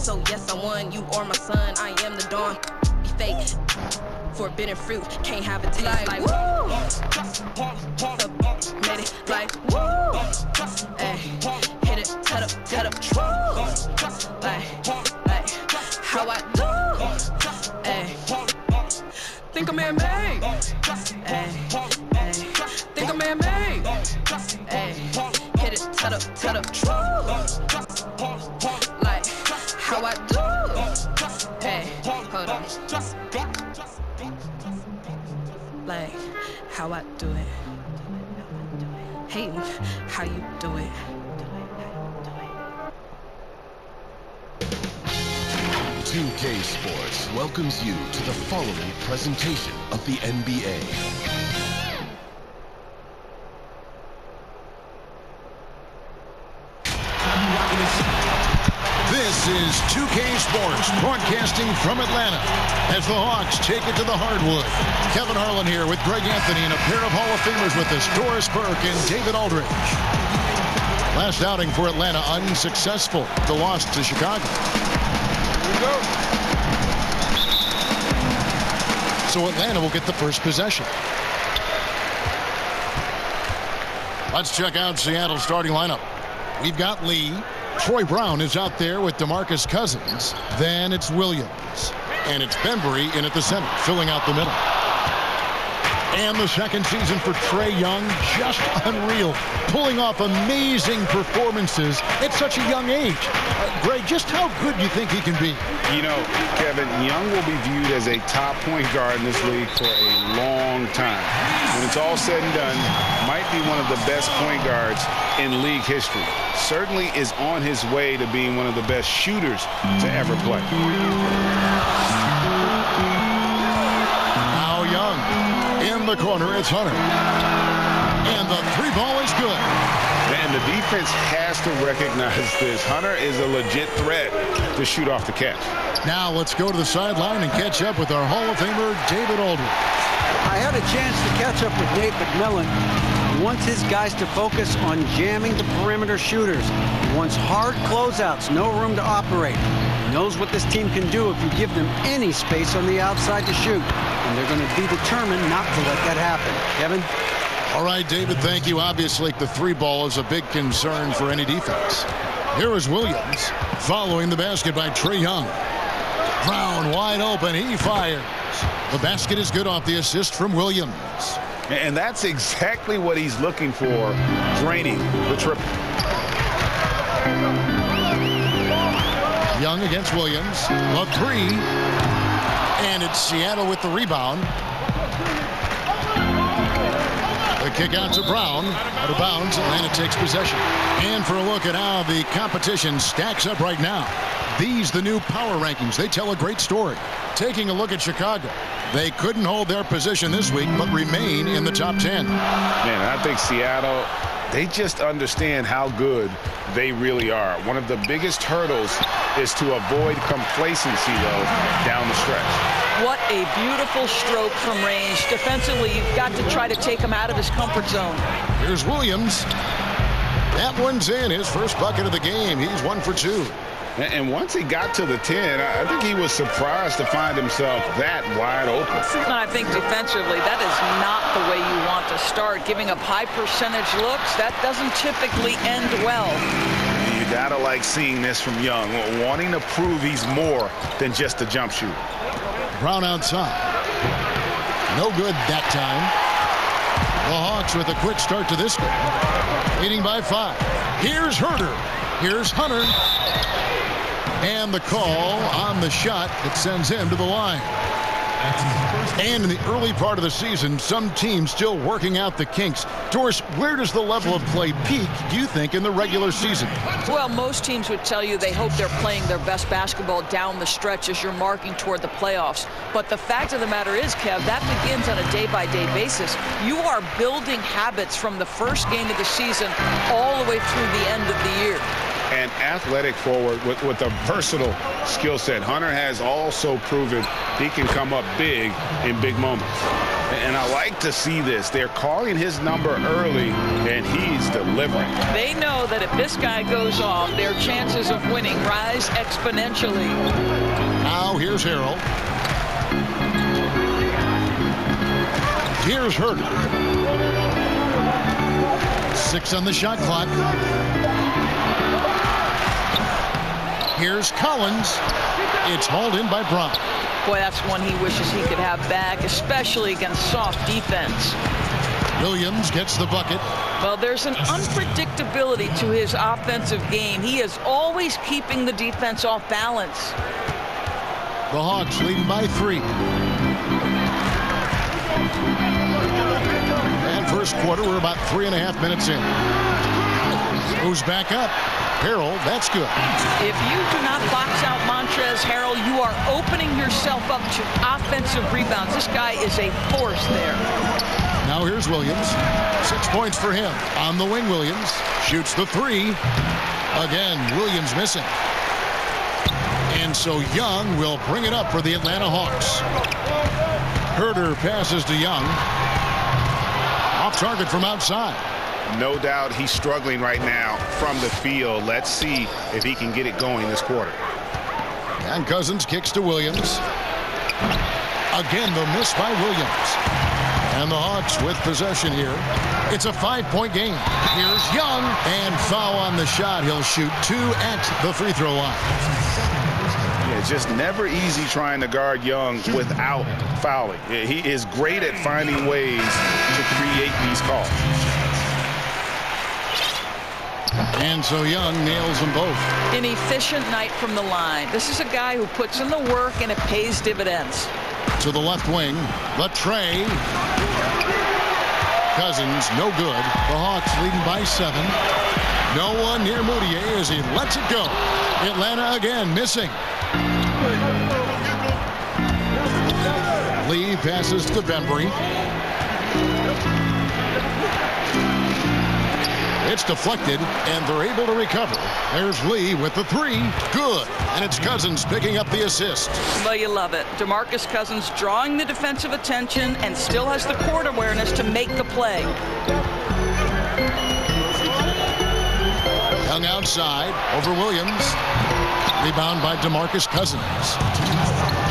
So yes, I won. You are my son. I am the dawn. Be fake. Forbidden fruit. Can't have a taste like woo. Made it like woo. Ay, hit it, tet up, true. Like how I do. Ay, think I'm man-made. Ay, think I'm man-made. Ay, hit it, tet up, true. Like how I do. Hey, hold on. Like how I do it. Hey, how you do it. 2K Sports welcomes you to the following presentation of the NBA. This is 2K Sports broadcasting from Atlanta as the Hawks take it to the hardwood. Kevin Harlan here with Greg Anthony and a pair of Hall of Famers with us, Doris Burke and David Aldridge. Last outing for Atlanta unsuccessful. The loss to Chicago. Here we go. So Atlanta will get the first possession. Let's check out Seattle's starting lineup. We've got Lee. Troy Brown is out there with DeMarcus Cousins. Then it's Williams. And it's Bembry in at the center, filling out the middle. And the second season for Trae Young, just unreal. Pulling off amazing performances at such a young age. Greg, just how good do you think he can be? You know, Kevin, Young will be viewed as a top point guard in this league for a long time. When it's all said and done, might be one of the best point guards in league history. Certainly is on his way to being one of the best shooters to ever play. Now Young. In the corner, it's Hunter. And the three ball is good. And the defense has to recognize this. Hunter is a legit threat to shoot off the catch. Now let's go to the sideline and catch up with our Hall of Famer, David Aldridge. I had a chance to catch up with Nate McMillan. He wants his guys to focus on jamming the perimeter shooters. He wants hard closeouts, no room to operate. He knows what this team can do if you give them any space on the outside to shoot. And they're going to be determined not to let that happen. Kevin? All right, David, thank you. Obviously, the three ball is a big concern for any defense. Here is Williams following the basket by Trae Young. Brown wide open. He fires. The basket is good off the assist from Williams. And that's exactly what he's looking for, draining the triple. Young against Williams. A three. And it's Seattle with the rebound. The kick out to Brown. Out of bounds. Atlanta takes possession. And for a look at how the competition stacks up right now. These, the new power rankings, they tell a great story. Taking a look at Chicago. They couldn't hold their position this week, but remain in the top 10. Man, I think Seattle, they just understand how good they really are. One of the biggest hurdles is to avoid complacency, though, down the stretch. What a beautiful stroke from range. Defensively, you've got to try to take him out of his comfort zone. Here's Williams. That one's in. His first bucket of the game. He's 1 for 2. And once he got to the 10, I think he was surprised to find himself that wide open. And I think defensively, that is not the way you want to start. Giving up high percentage looks, that doesn't typically end well. You gotta like seeing this from Young, wanting to prove he's more than just a jump shooter. Brown outside. No good that time. The Hawks with a quick start to this game. Leading by 5. Here's Herter. Here's Hunter. And the call on the shot that sends him to the line. And in the early part of the season, some teams still working out the kinks. Doris, where does the level of play peak, do you think, in the regular season? Well, most teams would tell you they hope they're playing their best basketball down the stretch as you're marking toward the playoffs. But the fact of the matter is, Kev, that begins on a day-by-day basis. You are building habits from the first game of the season all the way through the end of the year. An athletic forward with a versatile skill set. Hunter has also proven he can come up big in big moments. And I like to see this. They're calling his number early, and he's delivering. They know that if this guy goes off, their chances of winning rise exponentially. Now here's Harrell. Here's Herter. 6 on the shot clock. Here's Collins. It's hauled in by Brown. Boy, that's one he wishes he could have back, especially against soft defense. Williams gets the bucket. Well, there's an unpredictability to his offensive game. He is always keeping the defense off balance. The Hawks leading by 3. And first quarter, we're about 3.5 minutes in. Moves back up. Harrell, that's good. If you do not box out Montrezl Harrell, you are opening yourself up to offensive rebounds. This guy is a force there. Now here's Williams. 6 points for him. On the wing, Williams shoots the 3. Again, Williams missing. And so Young will bring it up for the Atlanta Hawks. Herter passes to Young. Off target from outside. No doubt he's struggling right now from the field. Let's see if he can get it going this quarter. And Cousins kicks to Williams. Again, the miss by Williams. And the Hawks with possession here. It's a 5-point game. Here's Young. And foul on the shot. He'll shoot 2 at the free throw line. Yeah, it's just never easy trying to guard Young without fouling. He is great at finding ways to create these calls. And so Young nails them both. An efficient night from the line. This is a guy who puts in the work, and it pays dividends. To the left wing, the tray. Cousins, no good. The Hawks leading by 7. No one near Moutier as he lets it go. Atlanta again missing. Lee passes to Bembry. It's deflected, and they're able to recover. There's Lee with the 3. Good. And it's Cousins picking up the assist. Well, you love it. DeMarcus Cousins drawing the defensive attention and still has the court awareness to make the play. Young outside over Williams. Rebound by DeMarcus Cousins.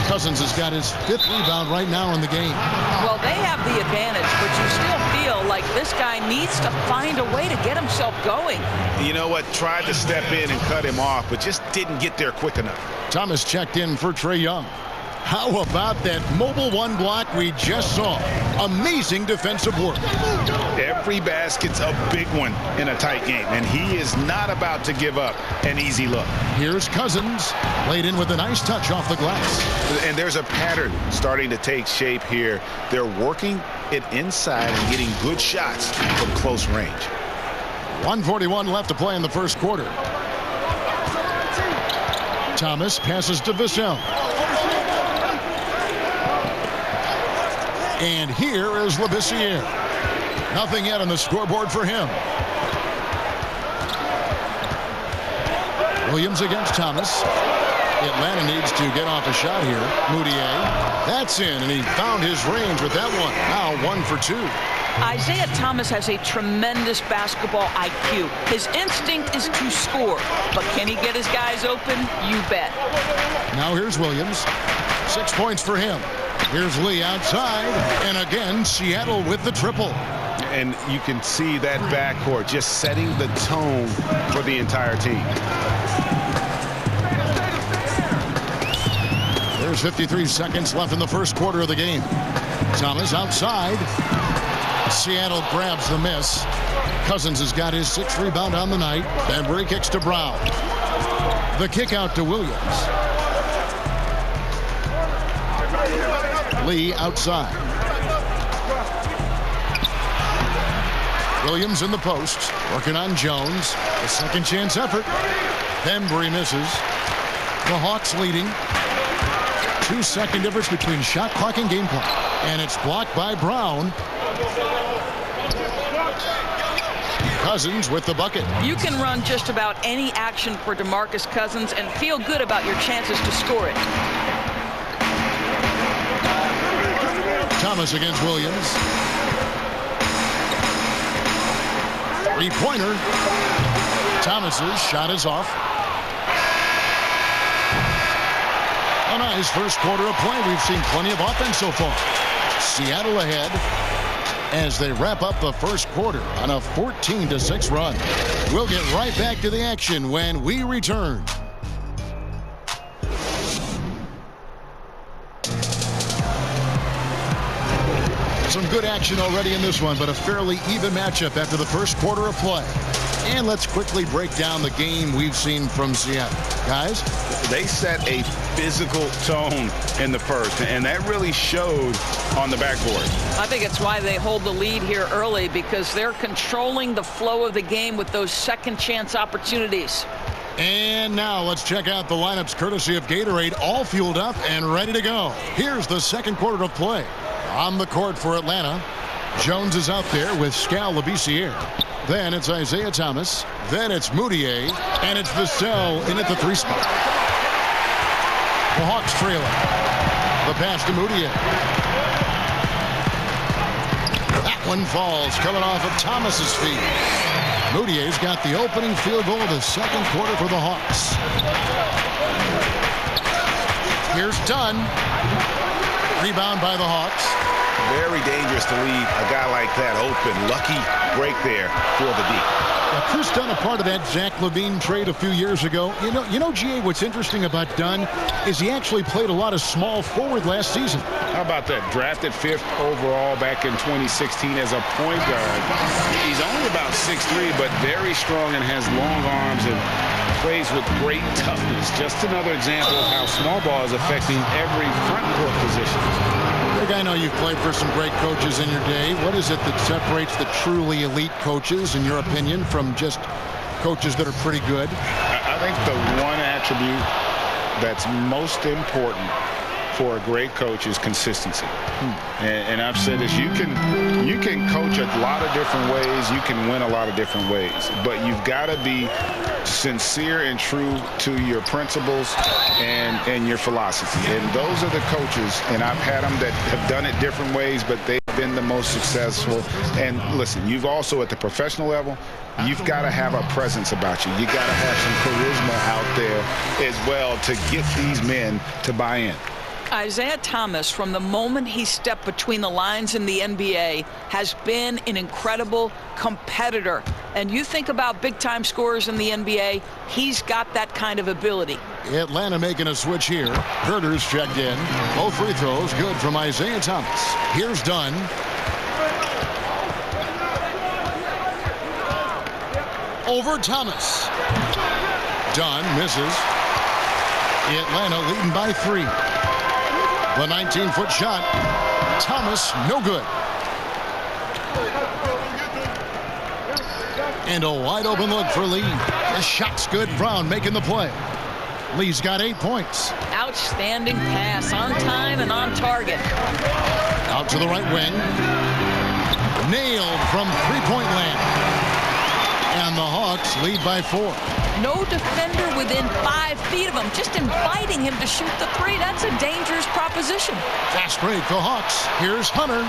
Cousins has got his 5th rebound right now in the game. Well, they have the advantage, but you still feel like this guy needs to find a way to get himself going. You know what? Tried to step in and cut him off, but just didn't get there quick enough. Thomas checked in for Trae Young. How about that mobile 1 block we just saw? Amazing defensive work. Every basket's a big one in a tight game, and he is not about to give up an easy look. Here's Cousins, laid in with a nice touch off the glass. And there's a pattern starting to take shape here. They're working it inside and getting good shots from close range. 1:41 left to play in the first quarter. Thomas passes to Vassell. And here is Labissiere. Nothing yet on the scoreboard for him. Williams against Thomas. Atlanta needs to get off a shot here. Moutier. That's in, and he found his range with that one. Now 1 for 2. Isaiah Thomas has a tremendous basketball IQ. His instinct is to score, but can he get his guys open? You bet. Now here's Williams. 6 points for him. Here's Lee outside, and again, Seattle with the triple. And you can see that backcourt just setting the tone for the entire team. There's 53 seconds left in the first quarter of the game. Thomas outside. Seattle grabs the miss. Cousins has got his 6th rebound on the night. Bembry kicks to Brown. The kick out to Williams. Lee outside. Williams in the post, working on Jones. A second chance effort. Bembry misses. The Hawks leading. 2-second difference between shot clock and game clock. And it's blocked by Brown. Cousins with the bucket. You can run just about any action for DeMarcus Cousins and feel good about your chances to score it. Thomas against Williams. Three-pointer. Thomas's shot is off. A nice first quarter of play. We've seen plenty of offense so far. Seattle ahead as they wrap up the first quarter on a 14-6 run. We'll get right back to the action when we return. Some good action already in this one, but a fairly even matchup after the first quarter of play. And let's quickly break down the game we've seen from Seattle. Guys? They set a physical tone in the first, and that really showed on the backboard. I think it's why they hold the lead here early, because they're controlling the flow of the game with those second chance opportunities. And now let's check out the lineups courtesy of Gatorade, all fueled up and ready to go. Here's the second quarter of play. On the court for Atlanta, Jones is out there with Skal Labissiere. Then it's Isaiah Thomas. Then it's Moutier. And it's Vassell in at the 3 spot. The Hawks trailing. The pass to Moutier. That one falls, coming off of Thomas's feet. Moutier's got the opening field goal of the second quarter for the Hawks. Here's Dunn. Rebound by the Hawks. Very dangerous to leave a guy like that open. Lucky break there for the D. Now, Chris Dunn, a part of that Zach LaVine trade a few years ago. You know, GA, what's interesting about Dunn is he actually played a lot of small forward last season. How about that? Drafted 5th overall back in 2016 as a point guard. He's only about 6'3", but very strong and has long arms and plays with great toughness. Just another example of how small ball is affecting every front court position. Greg, I know you've played for some great coaches in your day. What is it that separates the truly elite coaches, in your opinion, from just coaches that are pretty good? I think the one attribute that's most important for a great coach is consistency. And I've said this, you can coach a lot of different ways, you can win a lot of different ways, but you've got to be sincere and true to your principles and your philosophy. And those are the coaches, and I've had them that have done it different ways, but they've been the most successful. And listen, you've also at the professional level, you've got to have a presence about you. You got to have some charisma out there as well to get these men to buy in. Isaiah Thomas, from the moment he stepped between the lines in the NBA, has been an incredible competitor. And you think about big-time scorers in the NBA, he's got that kind of ability. Atlanta making a switch here. Herter's checked in. Both free throws good from Isaiah Thomas. Here's Dunn. Over Thomas. Dunn misses. Atlanta leading by 3. The 19-foot shot. Thomas, no good. And a wide open look for Lee. The shot's good. Brown making the play. Lee's got 8 points. Outstanding pass, on time and on target. Out to the right wing. Nailed from three-point land. And the Hawks lead by 4. No defender within 5 feet of him, just inviting him to shoot the 3. That's a dangerous proposition. Fast break, the Hawks. Here's Hunter.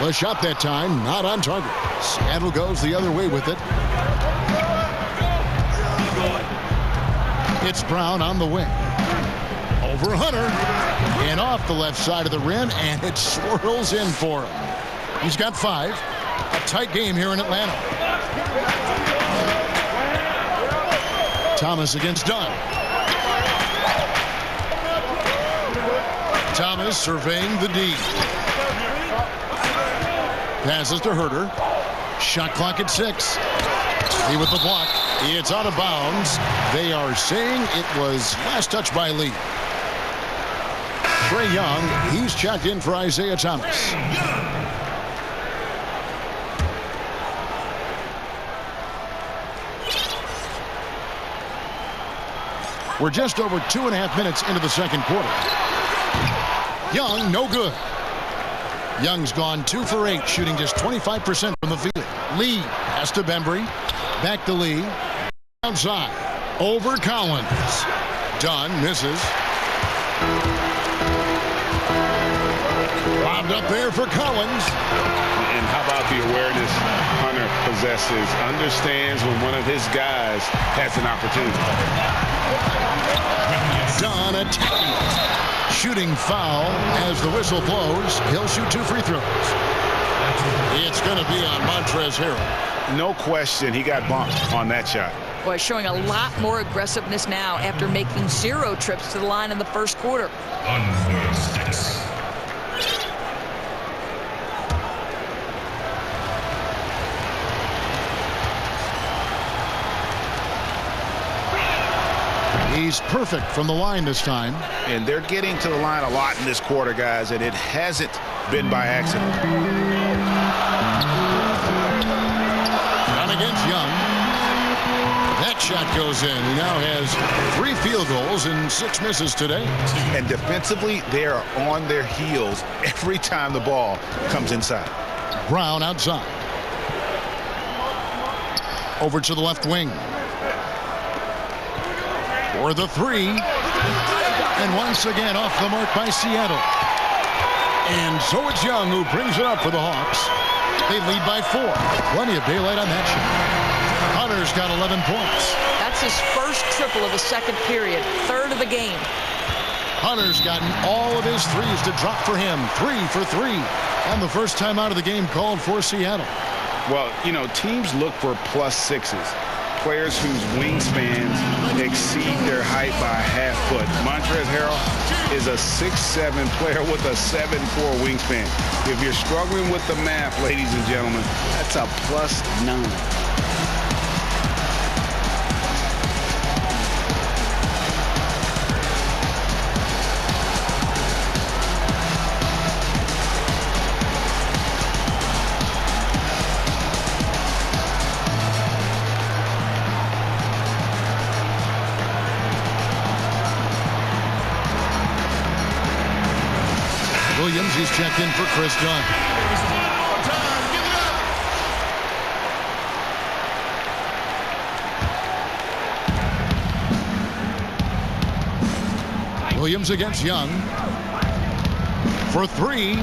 The shot that time, not on target. Seattle goes the other way with it. It's Brown on the wing. Over Hunter. And off the left side of the rim, and it swirls in for him. He's got 5. A tight game here in Atlanta. Thomas against Dunn. Thomas surveying the D. Passes to Herter. Shot clock at 6. Lee with the block. It's out of bounds. They are saying it was last touch by Lee. Trae Young, he's checked in for Isaiah Thomas. We're just over 2.5 minutes into the second quarter. Young, no good. Young's gone 2 for 8, shooting just 25% from the field. Lee has to Bembry. Back to Lee. Outside. Over Collins. Dunn misses. Lobbed up there for Collins. And how about the awareness Hunter possesses? Understands when one of his guys has an opportunity. Dunn attacking it. Shooting foul as the whistle blows. He'll shoot 2 free throws. It's going to be on Montrezl Harrell. No question he got bumped on that shot. Boy, showing a lot more aggressiveness now after making 0 trips to the line in the first quarter. He's perfect from the line this time. And they're getting to the line a lot in this quarter, guys, and it hasn't been by accident. Down against Young. That shot goes in. He now has 3 field goals and 6 misses today. And defensively, they are on their heels every time the ball comes inside. Brown outside. Over to the left wing. For the 3. And once again off the mark by Seattle. And so it's Young who brings it up for the Hawks. They lead by 4. Plenty of daylight on that shot. Hunter's got 11 points. That's his first triple of the second period, 3rd of the game. Hunter's gotten all of his threes to drop for him. 3 for 3. And the first time out of the game called for Seattle. Well, you know, teams look for +6s. Players whose wingspans exceed their height by a half foot. Montrezl Harrell is a 6'7" player with a 7'4" wingspan. If you're struggling with the math, ladies and gentlemen, that's a +9. Williams, he's checked in for Chris Dunn. Williams against Young. For 3.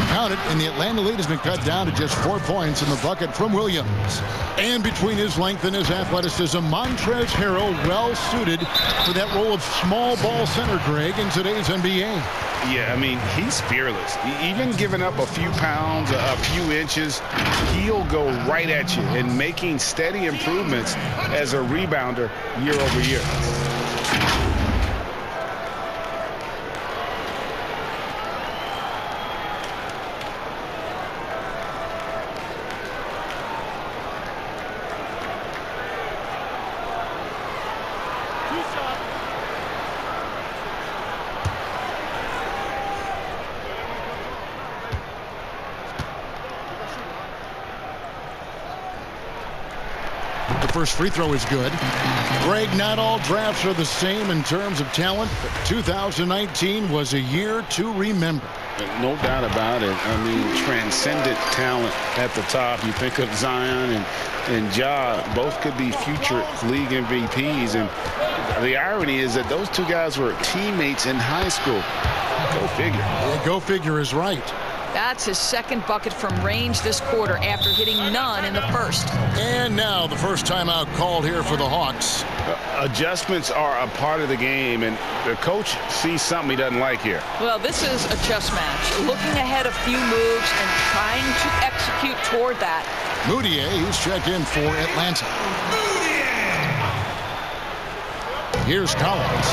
Count it, and the Atlanta lead has been cut down to just 4 points in the bucket from Williams. And between his length and his athleticism, Montrezl Harrell well suited for that role of small ball center, Greg, in today's NBA. Yeah, I mean, he's fearless. Even giving up a few pounds, a few inches, he'll go right at you and making steady improvements as a rebounder year over year. First free throw is good. Greg, not all drafts are the same in terms of talent, but 2019 was a year to remember. No doubt about it. I mean, transcendent talent at the top. You think of Zion and Ja, both could be future league MVPs. And the irony is that those two guys were teammates in high school. Go figure. Yeah, go figure is right. That's his second bucket from range this quarter after hitting none in the first. And now the first timeout called here for the Hawks. Adjustments are a part of the game, and the coach sees something he doesn't like here. Well, this is a chess match. Looking ahead a few moves and trying to execute toward that. Moutier, he's checked in for Atlanta. Here's Collins.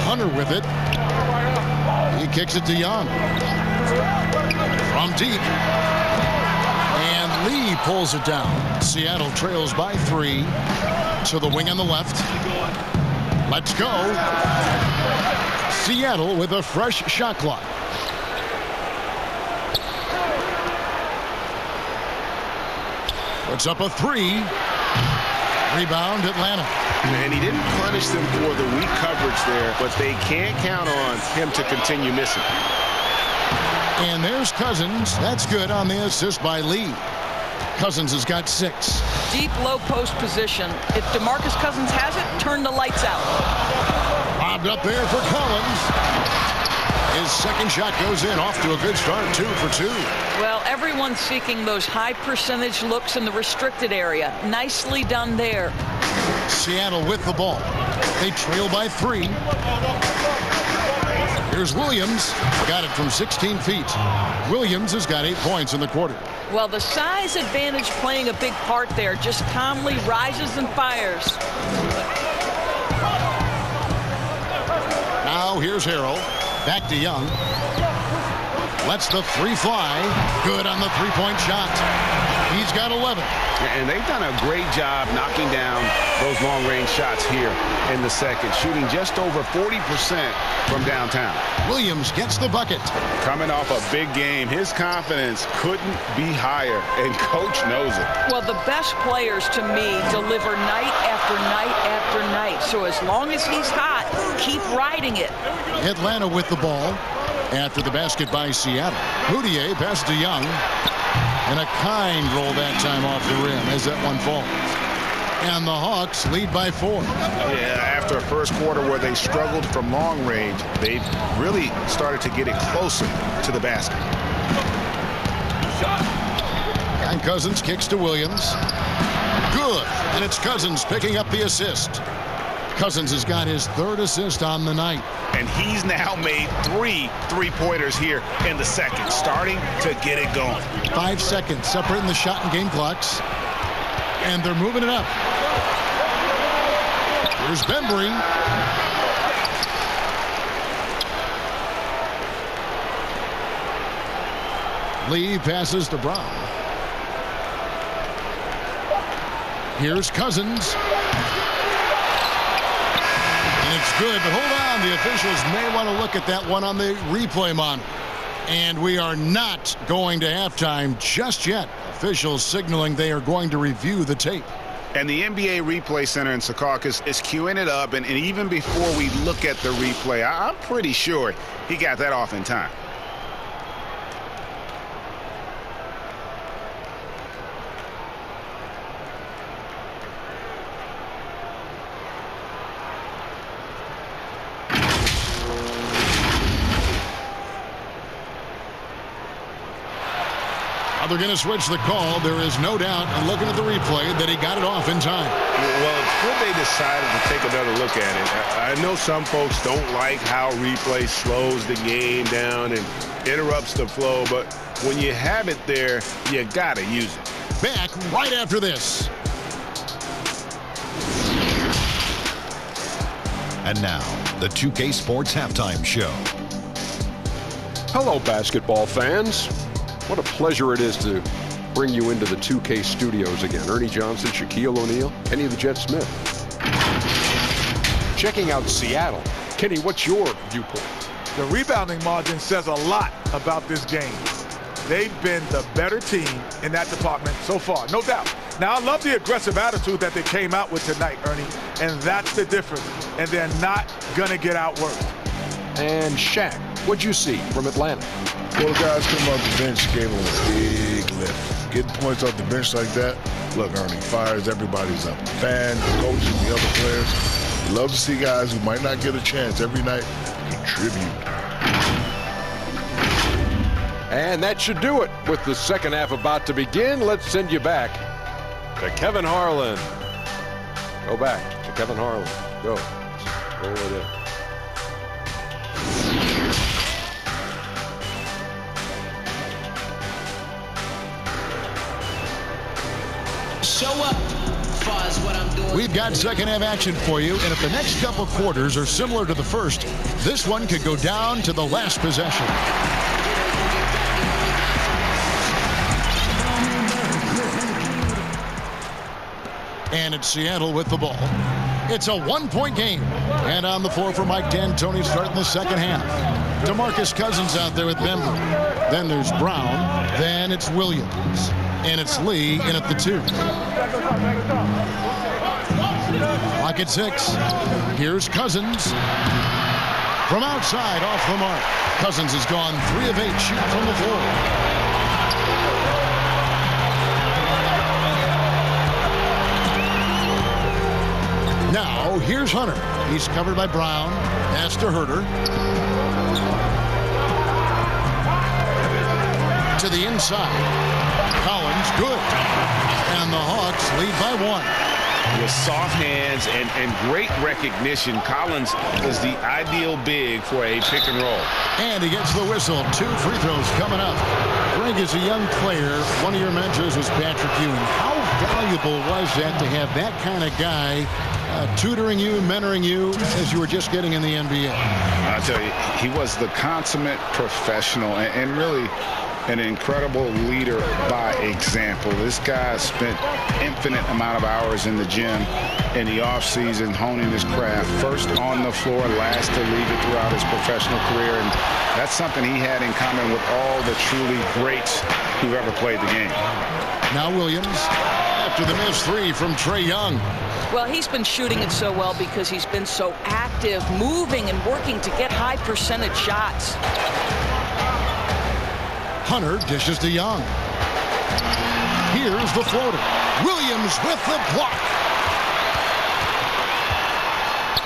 Hunter with it. He kicks it to Young. From deep. And Lee pulls it down. Seattle trails by 3. To the wing on the left. Let's go. Seattle with a fresh shot clock. Puts up a 3. Rebound, Atlanta. And he didn't punish them for the weak coverage there, but they can't count on him to continue missing. And there's Cousins. That's good on the assist by Lee. Cousins has got 6. Deep low post position. If DeMarcus Cousins has it, turn the lights out. Lobbed up there for Collins. His second shot goes in, off to a good start, 2 for 2. Well, everyone's seeking those high percentage looks in the restricted area. Nicely done there. Seattle with the ball. They trail by 3. Here's Williams. Got it from 16 feet. Williams has got 8 points in the quarter. Well, the size advantage playing a big part there. Just calmly rises and fires. Now here's Harrell. Back to Young. Lets the 3 fly. Good on the 3-point shot. He's got 11. And they've done a great job knocking down those long-range shots here in the second, shooting just over 40% from downtown. Williams gets the bucket. Coming off a big game, his confidence couldn't be higher, and coach knows it. Well, the best players, to me, deliver night after night after night. So as long as he's hot, keep riding it. Atlanta with the ball after the basket by Seattle. Moutier passes to Young. And a kind roll that time off the rim as that one falls. And the Hawks lead by 4. Yeah, after a first quarter where they struggled from long range, they've really started to get it closer to the basket. And Cousins kicks to Williams. Good. And it's Cousins picking up the assist. Cousins has got his 3rd assist on the night. And he's now made 3 3-pointers here in the second, starting to get it going. 5 seconds separating the shot and game clocks. And they're moving it up. Here's Bembry. Lee passes to Brown. Here's Cousins. And it's good, but hold on. The officials may want to look at that one on the replay monitor. And we are not going to halftime just yet. Officials signaling they are going to review the tape. And the NBA Replay Center in Secaucus is queuing it up. And even before we look at the replay, I'm pretty sure he got that off in time. They're going to switch the call. There is no doubt, and looking at the replay, that he got it off in time. Well, it's good they decided to take another look at it. I know some folks don't like how replay slows the game down and interrupts the flow, but when you have it there, you got to use it. Back right after this. And now, the 2K Sports Halftime Show. Hello, basketball fans. What a pleasure it is to bring you into the 2K studios again. Ernie Johnson, Shaquille O'Neal, Kenny the Jet Smith. Checking out Seattle. Kenny, what's your viewpoint? The rebounding margin says a lot about this game. They've been the better team in that department so far, no doubt. Now, I love the aggressive attitude that they came out with tonight, Ernie, and that's the difference. And they're not going to get outworked. And Shaq, what'd you see from Atlanta? Well, the guys coming off the bench gave him a big lift. Getting points off the bench like that, look, Ernie, fires everybody's up. Fans, the coaches, the other players. You love to see guys who might not get a chance every night contribute. And that should do it. With the second half about to begin, let's send you back to Kevin Harlan. Go back to Kevin Harlan. Go. Roll it in. Show up as far as what I'm doing. We've got second half action for you, and if the next couple quarters are similar to the first, this one could go down to the last possession. And it's Seattle with the ball. It's a one-point game. And on the floor for Mike D'Antoni starting the second half. DeMarcus Cousins out there with Bembry. Then there's Brown. Then it's Williams. And it's Lee in at the 2. Clock at 6. Here's Cousins. From outside, off the mark. Cousins has gone 3 of 8 shooting from the floor. Now, here's Hunter. He's covered by Brown. Pass to Herder. To the inside. Collins, good. And the Hawks lead by 1. With soft hands and great recognition, Collins is the ideal big for a pick and roll. And he gets the whistle. 2 free throws coming up. Greg, as a young player, one of your mentors was Patrick Ewing. How valuable was that to have that kind of guy tutoring you, mentoring you as you were just getting in the NBA? I'll tell you, he was the consummate professional and really an incredible leader by example. This guy spent infinite amount of hours in the gym in the offseason honing his craft, first on the floor, last to leave it throughout his professional career. And that's something he had in common with all the truly greats who've ever played the game. Now Williams, after the missed 3 from Trae Young. Well, he's been shooting it so well because he's been so active, moving and working to get high percentage shots. Hunter dishes to Young. Here's the floater. Williams with the block.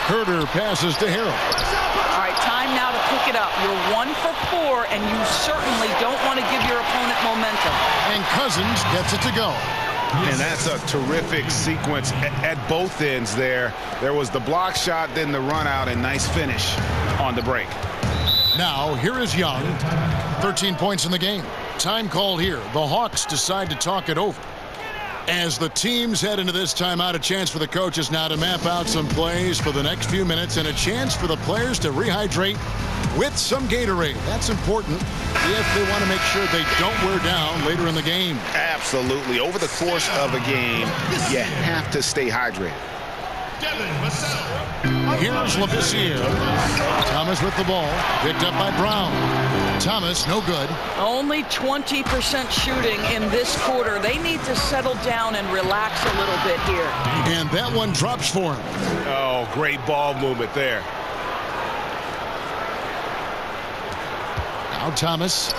Herder passes to Harrell. All right, time now to pick it up. You're 1 for 4, and you certainly don't want to give your opponent momentum. And Cousins gets it to go. And that's a terrific sequence at both ends there. There was the block shot, then the run out, and nice finish on the break. Now, here is Young. 13 points in the game. Time called here. The Hawks decide to talk it over. As the teams head into this timeout, a chance for the coaches now to map out some plays for the next few minutes and a chance for the players to rehydrate with some Gatorade. That's important if they want to make sure they don't wear down later in the game. Absolutely. Over the course of a game, you have to stay hydrated. Here's Labissiere. Thomas with the ball. Picked up by Brown. Thomas, no good. Only 20% shooting in this quarter. They need to settle down and relax a little bit here. And that one drops for him. Oh, great ball movement there. Now Thomas.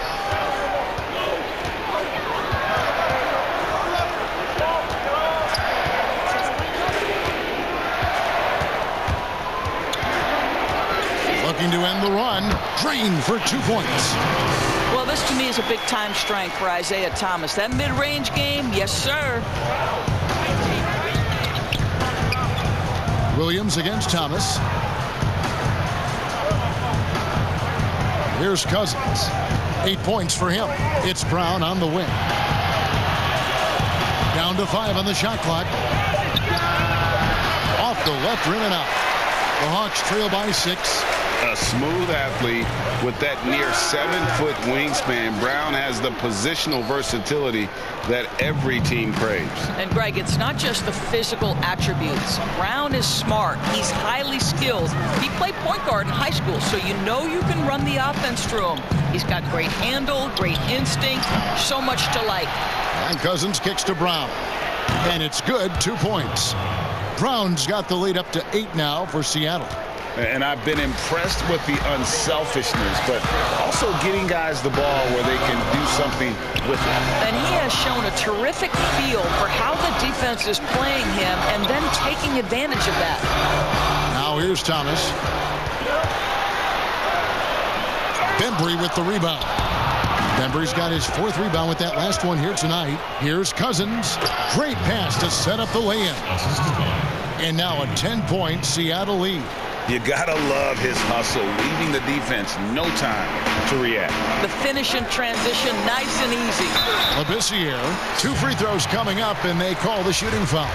Looking to end the run. Drained for 2 points. Well, this to me is a big-time strength for Isaiah Thomas. That mid-range game, yes, sir. Williams against Thomas. Here's Cousins. 8 points for him. It's Brown on the wing. Down to 5 on the shot clock. Off the left rim and out. The Hawks trail by 6. A smooth athlete with that near 7-foot wingspan. Brown has the positional versatility that every team craves. And Greg, it's not just the physical attributes. Brown is smart. He's highly skilled. He played point guard in high school, so you know you can run the offense through him. He's got great handle, great instinct, so much to like. And Cousins kicks to Brown. And it's good, 2 points. Brown's got the lead up to 8 now for Seattle. And I've been impressed with the unselfishness, but also getting guys the ball where they can do something with it. And he has shown a terrific feel for how the defense is playing him and then taking advantage of that. Now here's Thomas. Bembry with the rebound. Bembry's got his 4th rebound with that last one here tonight. Here's Cousins. Great pass to set up the lay-in. And now a 10-point Seattle lead. You gotta love his hustle, leaving the defense no time to react. The finish in transition, nice and easy. Labissiere, 2 free throws coming up, and they call the shooting foul.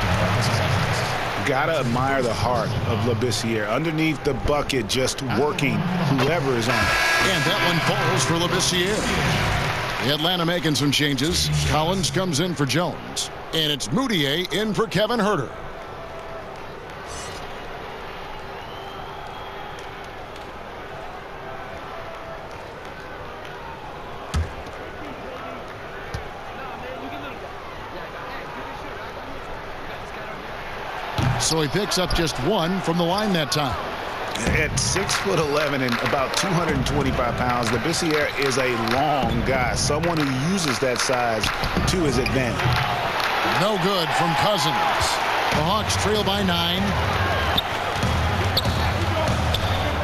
Gotta admire the heart of Labissiere. Underneath the bucket, just working whoever is on it. And that one falls for Labissiere. Atlanta making some changes. Collins comes in for Jones. And it's Moutier in for Kevin Herder. So he picks up just 1 from the line that time. At 6'11" and about 225 pounds, Labissiere is a long guy, someone who uses that size to his advantage. No good from Cousins. The Hawks trail by 9.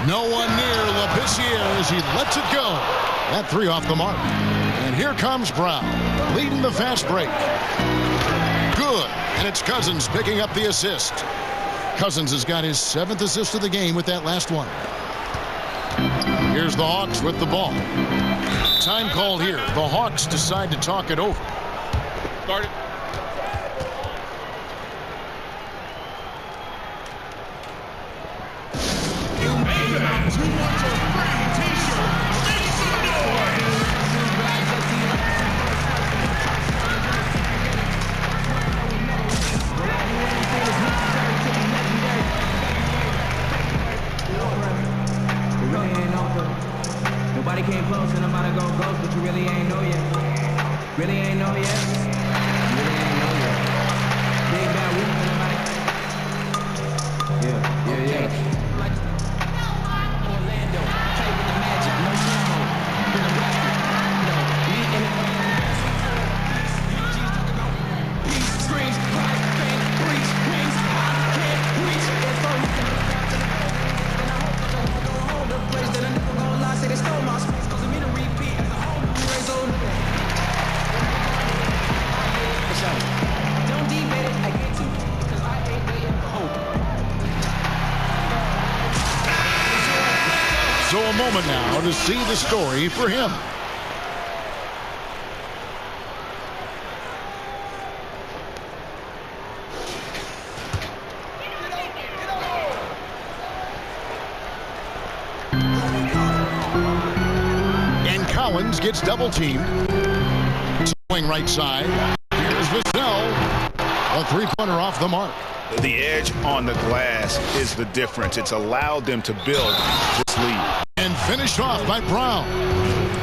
No one near Labissiere as he lets it go. That three off the mark. And here comes Brown, leading the fast break. Good. And it's Cousins picking up the assist. Cousins has got his 7th assist of the game with that last one. Here's the Hawks with the ball. Time called here. The Hawks decide to talk it over. Start it. Nobody came close and I'm about to go ghost, but you really ain't know yet. Really ain't know yet. You really ain't know yet. Big bad whoop and I'm yeah. Orlando, play with the magic, no slow. Been a rapper, no, me and peace, screams, cries, pain, breeze, wings, I can't reach. It's so and I hope that I go home the place that I never gonna lie, say they stole my space, cause I'm in a repeat as a home raise on. Don't debate it, I get to, cause I ain't waiting for hope. So a moment now to see the story for him. And Collins gets double teamed. Swing right side. Here's Vassell. A three-pointer off the mark. The edge on the glass is the difference. It's allowed them to build this lead. And finished off by Brown.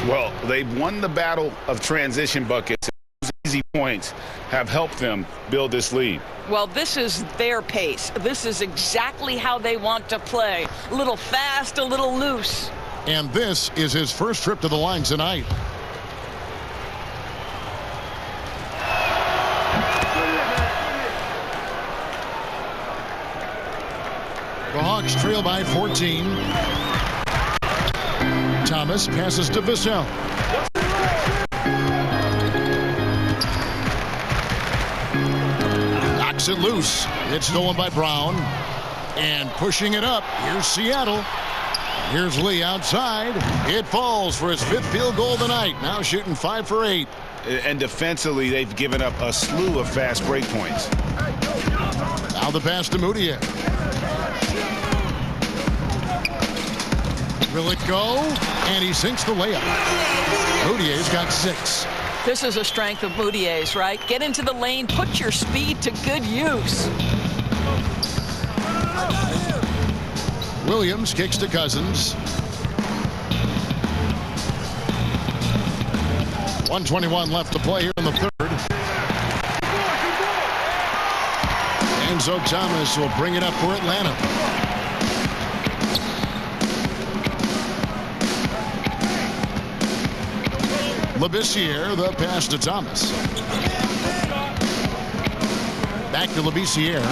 Well, they've won the battle of transition buckets. Those easy points have helped them build this lead. Well, this is their pace. This is exactly how they want to play. A little fast, a little loose. And this is his first trip to the line tonight. The Hawks trail by 14. Thomas passes to Vassell. Knocks it loose. It's stolen by Brown. And pushing it up. Here's Seattle. Here's Lee outside. It falls for his 5th field goal tonight. Now shooting 5 for 8. And defensively, they've given up a slew of fast break points. Now the pass to Moutier. Will it go? And he sinks the layup. Moutier's got 6. This is a strength of Moutier's, right? Get into the lane, put your speed to good use. Williams kicks to Cousins. 1:21 left to play here in the third. Enzo Thomas will bring it up for Atlanta. Labissiere, the pass to Thomas. Back to Labissiere.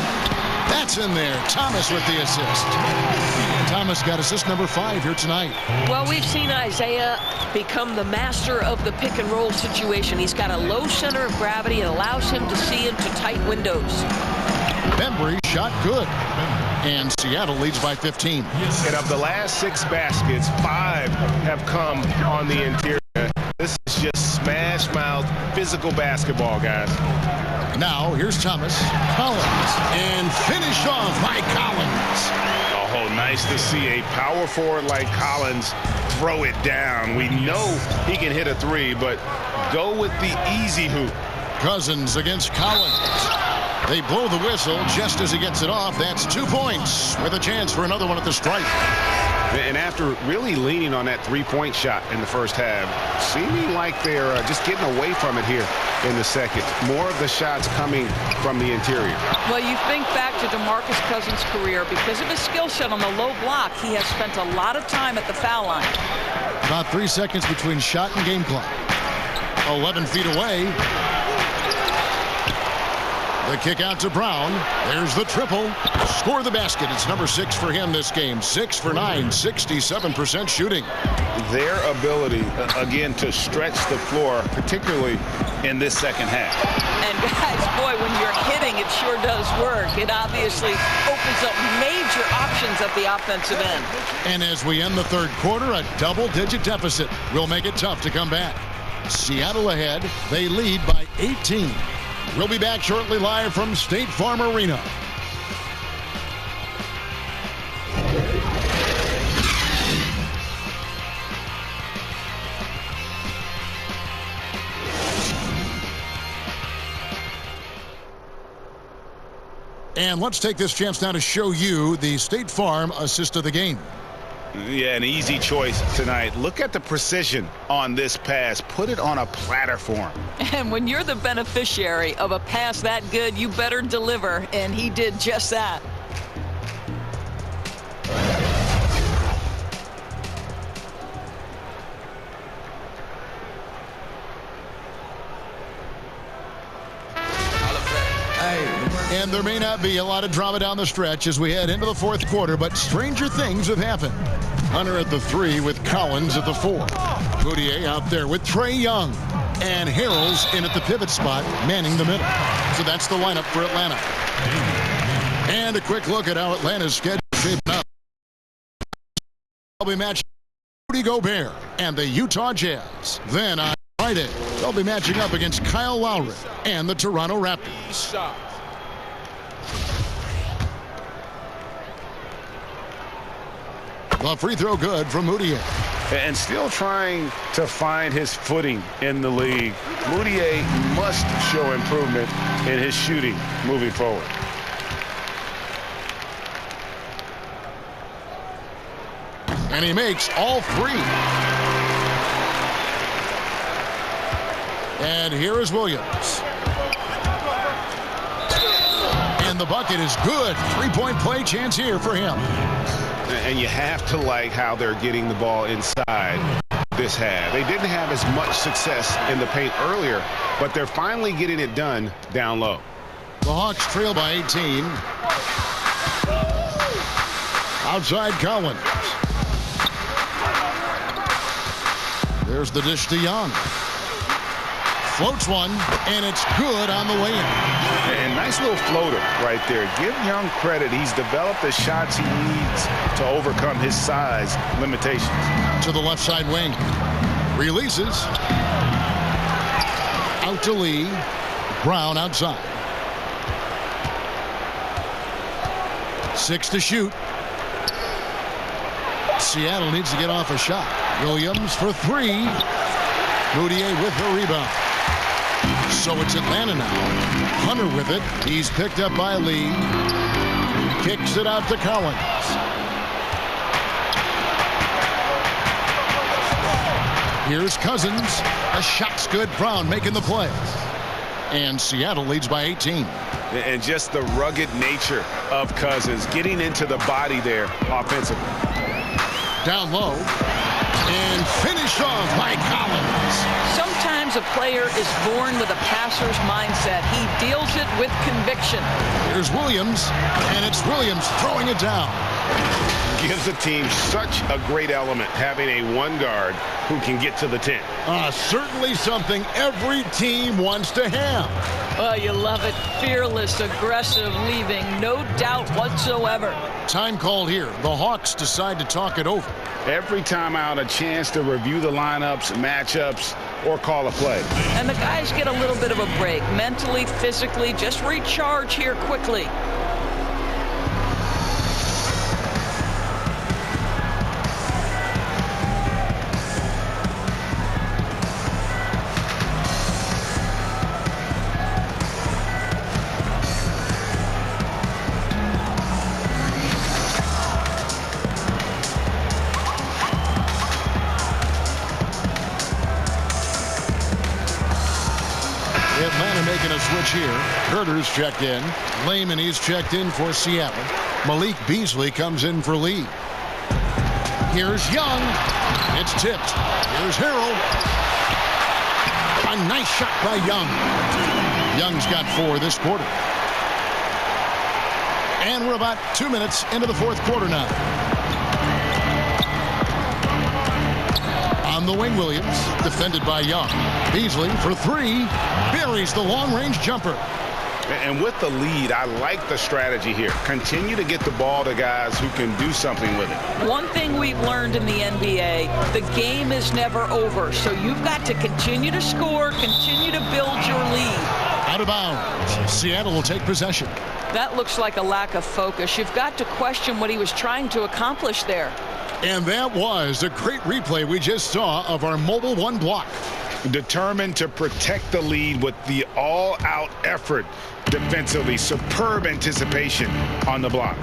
That's in there. Thomas with the assist. Thomas got assist number 5 here tonight. Well, we've seen Isaiah become the master of the pick and roll situation. He's got a low center of gravity. It allows him to see into tight windows. Bembry shot good. And Seattle leads by 15. And of the last 6 baskets, 5 have come on the interior. This is just smash-mouth physical basketball, guys. Now, here's Thomas. Collins. And finished off by Collins. Oh, nice to see a power forward like Collins throw it down. We know he can hit a 3, but go with the easy hoop. Cousins against Collins. They blow the whistle just as he gets it off. That's 2 points with a chance for another one at the stripe. And after really leaning on that three-point shot in the first half, seeming like they're just getting away from it here in the second. More of the shots coming from the interior. Well, you think back to DeMarcus Cousins' career. Because of his skill set on the low block, he has spent a lot of time at the foul line. About 3 seconds between shot and game clock. 11 feet away. The kick out to Brown. There's the triple. Score the basket. It's number 6 for him this game. 6 for 9, 67% shooting. Their ability, again, to stretch the floor, particularly in this second half. And guys, boy, when you're hitting, it sure does work. It obviously opens up major options at the offensive end. And as we end the third quarter, a double-digit deficit will make it tough to come back. Seattle ahead. They lead by 18. We'll be back shortly live from State Farm Arena. And let's take this chance now to show you the State Farm assist of the game. Yeah, an easy choice tonight. Look at the precision on this pass. Put it on a platter for him. And when you're the beneficiary of a pass that good, you better deliver, and he did just that. And there may not be a lot of drama down the stretch as we head into the fourth quarter, but stranger things have happened. Hunter at the 3 with Collins at the 4. Moutier out there with Trey Young. And Harrell's in at the pivot spot, manning the middle. So that's the lineup for Atlanta. And a quick look at how Atlanta's schedule shaped up. They'll be matching Rudy Gobert and the Utah Jazz. Then on Friday, they'll be matching up against Kyle Lowry and the Toronto Raptors. The free throw good from Moutier. And still trying to find his footing in the league. Moutier must show improvement in his shooting moving forward. And he makes all 3. And here is Williams. And the bucket is good. 3-point play chance here for him. And you have to like how they're getting the ball inside this half. They didn't have as much success in the paint earlier, but they're finally getting it done down low. The Hawks trail by 18. Outside Collins. There's the dish to Young. Floats one, and it's good on the way in. And nice little floater right there. Give Young credit. He's developed the shots he needs to overcome his size limitations. To the left side wing. Releases. Out to Lee. Brown outside. 6 to shoot. Seattle needs to get off a shot. Williams for 3. Moutier with the rebound. So it's Atlanta now. Hunter with it. He's picked up by Lee. Kicks it out to Collins. Here's Cousins. A shot's good. Brown making the play. And Seattle leads by 18. And just the rugged nature of Cousins getting into the body there offensively. Down low. And finished off by Collins. Sometimes a player is born with a passer's mindset. He deals it with conviction. Here's Williams, and it's Williams throwing it down. Gives a team such a great element having a one guard who can get to the 10. Certainly something every team wants to have. Oh, you love it. Fearless, aggressive, leaving no doubt whatsoever. Time called here. The Hawks decide to talk it over. Every time out, a chance to review the lineups, matchups, or call a play. And the guys get a little bit of a break. Mentally, physically, just recharge here quickly. Atlanta making a switch here. Herter's checked in. Lehman, he's checked in for Seattle. Malik Beasley comes in for Lee. Here's Young. It's tipped. Here's Harrell. A nice shot by Young. Young's got 4 this quarter. And we're about 2 minutes into the fourth quarter now. On the wing, Williams, defended by Young. Beasley for three, buries the long-range jumper. And with the lead, I like the strategy here. Continue to get the ball to guys who can do something with it. One thing we've learned in the NBA, the game is never over. So you've got to continue to score, continue to build your lead. Out of bounds. Seattle will take possession. That looks like a lack of focus. You've got to question what he was trying to accomplish there. And that was a great replay we just saw of our mobile one block. Determined to protect the lead with the all-out effort defensively. Superb anticipation on the block.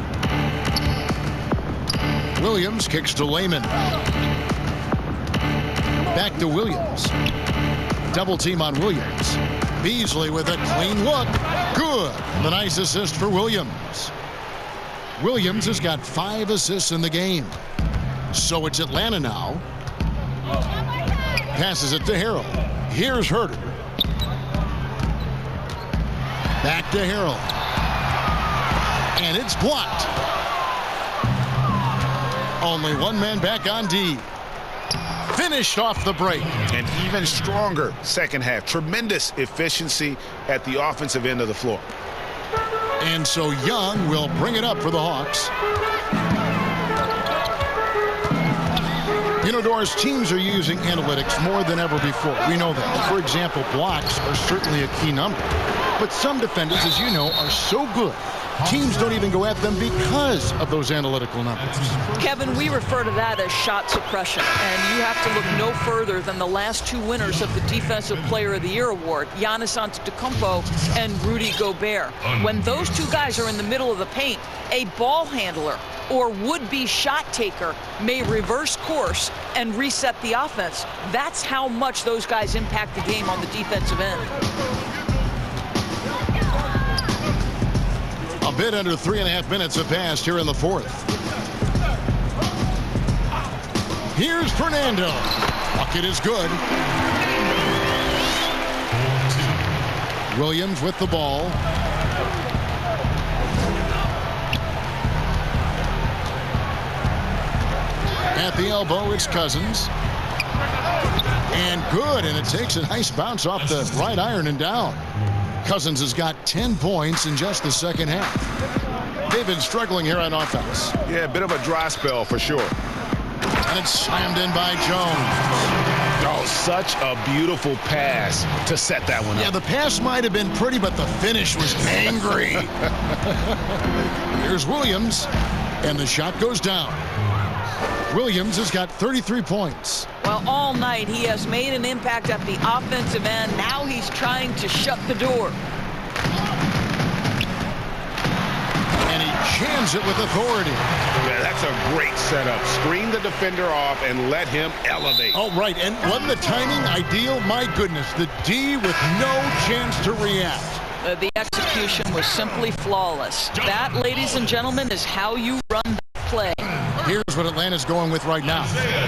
Williams kicks to Layman. Back to Williams. Double team on Williams. Beasley with a clean look. Good. The nice assist for Williams. Williams has got 5 assists in the game. So it's Atlanta now. Passes it to Harrell. Here's Herter. Back to Harrell. And it's blocked. Only one man back on D. Finished off the break. And even stronger second half. Tremendous efficiency at the offensive end of the floor. And so Young will bring it up for the Hawks. You know, Doris, teams are using analytics more than ever before. We know that. For example, blocks are certainly a key number. But some defenders, as you know, are so good, teams don't even go at them because of those analytical numbers. Kevin, we refer to that as shot suppression. And you have to look no further than the last 2 winners of the Defensive Player of the Year award, Giannis Antetokounmpo and Rudy Gobert. When those 2 guys are in the middle of the paint, a ball handler or would-be shot taker may reverse course and reset the offense. That's how much those guys impact the game on the defensive end. A bit under 3.5 minutes have passed here in the fourth. Here's Fernando. Bucket is good. Williams with the ball. At the elbow, it's Cousins. And good, and it takes a nice bounce off the right iron and down. Cousins has got 10 points in just the second half. They've been struggling here on offense. Yeah, a bit of a dry spell for sure. And it's slammed in by Jones. Oh, such a beautiful pass to set that one up. Yeah, the pass might have been pretty, but the finish was angry. Here's Williams, and the shot goes down. Williams has got 33 points. Well, all night he has made an impact at the offensive end. Now he's trying to shut the door. And he jams it with authority. Yeah, that's a great setup. Screen the defender off and let him elevate. Oh, right. And wasn't the timing ideal? My goodness, the D with no chance to react. The execution was simply flawless. That, ladies and gentlemen, is how you run the play. Here's what Atlanta's going with right now.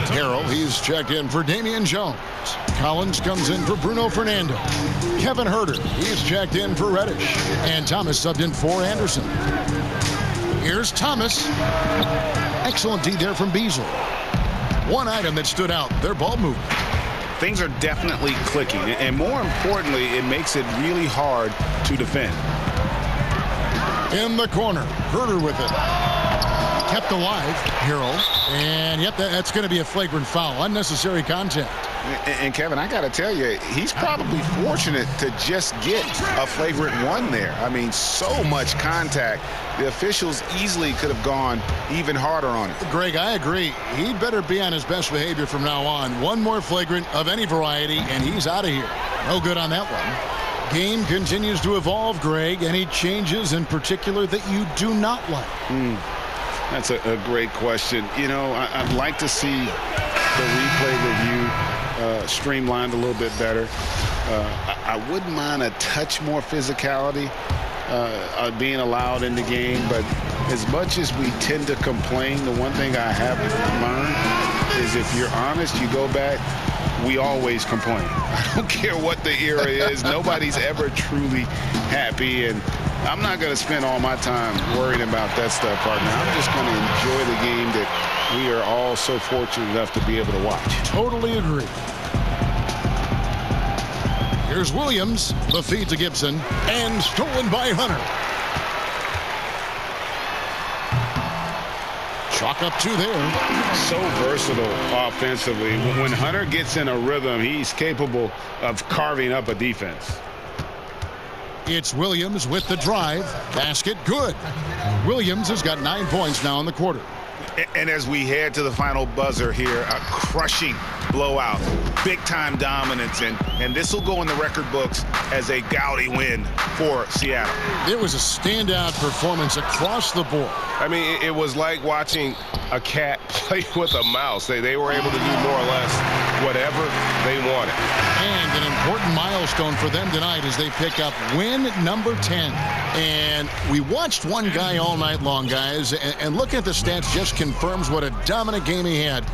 Harrell, he's checked in for Damian Jones. Collins comes in for Bruno Fernando. Kevin Herter, he's checked in for Reddish. And Thomas subbed in for Anderson. Here's Thomas. Excellent D there from Beasley. One item that stood out, their ball movement. Things are definitely clicking. And more importantly, it makes it really hard to defend. In the corner, Herter with it. Kept alive, Harrell. And yep, that's going to be a flagrant foul. Unnecessary contact. And Kevin, I got to tell you, he's probably fortunate to just get a flagrant one there. I mean, so much contact. The officials easily could have gone even harder on it. Greg, I agree. He'd better be on his best behavior from now on. One more flagrant of any variety, and he's out of here. No good on that one. Game continues to evolve, Greg. Any changes in particular that you do not like? That's a great question. You know, I'd like to see the replay review streamlined a little bit better. I wouldn't mind a touch more physicality being allowed in the game, but as much as we tend to complain, the one thing I have learned is if you're honest, you go back, we always complain. I don't care what the era is. Nobody's ever truly happy, and I'm not going to spend all my time worrying about that stuff, partner. I'm just going to enjoy the game that we are all so fortunate enough to be able to watch. Totally agree. Here's Williams. The feed to Gibson. And stolen by Hunter. Chalk up 2 there. So versatile offensively. When Hunter gets in a rhythm, he's capable of carving up a defense. It's Williams with the drive. Basket good. Williams has got 9 points now in the quarter. And as we head to the final buzzer here, a crushing blowout, big-time dominance, and this will go in the record books as a gaudy win for Seattle. It was a standout performance across the board. I mean, it was like watching a cat play with a mouse. They were able to do more or less whatever they wanted. And an important milestone for them tonight as they pick up win number 10. And we watched one guy all night long, guys, and looking at the stats just confirms what a dominant game he had.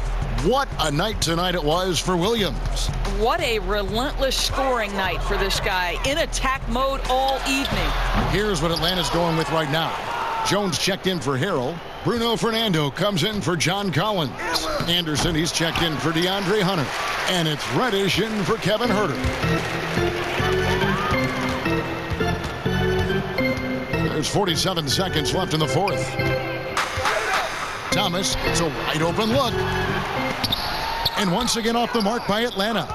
What a night tonight it was for Williams. What a relentless scoring night for this guy. In attack mode all evening. Here's what Atlanta's going with right now. Jones checked in for Harrell. Bruno Fernando comes in for John Collins. Anderson, he's checked in for DeAndre Hunter. And it's Reddish in for Kevin Huerter. There's 47 seconds left in the fourth. Thomas, it's a wide open look. And once again off the mark by Atlanta.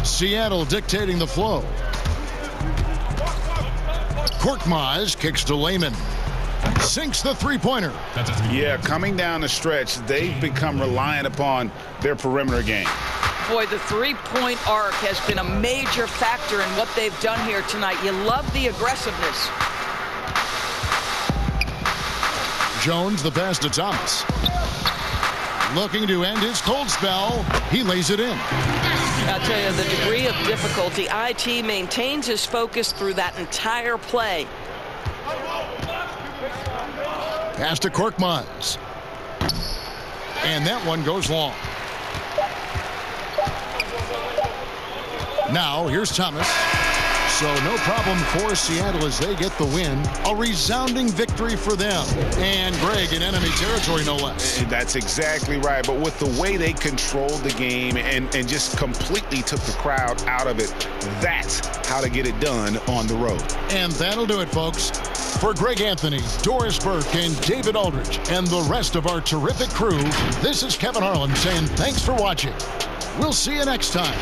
Seattle dictating the flow. Korkmaz kicks to Lehman. Sinks the three-pointer. Yeah, coming down the stretch, they've become reliant upon their perimeter game. Boy, the three-point arc has been a major factor in what they've done here tonight. You love the aggressiveness. Jones, the pass to Thomas. Looking to end his cold spell. He lays it in. I'll tell you, the degree of difficulty, IT maintains his focus through that entire play. Pass to Korkmaz. And that one goes long. Now, here's Thomas. So no problem for Seattle as they get the win. A resounding victory for them. And Greg in enemy territory, no less. That's exactly right. But with the way they controlled the game and just completely took the crowd out of it, that's how to get it done on the road. And that'll do it, folks. For Greg Anthony, Doris Burke, and David Aldridge, and the rest of our terrific crew, this is Kevin Harlan saying thanks for watching. We'll see you next time.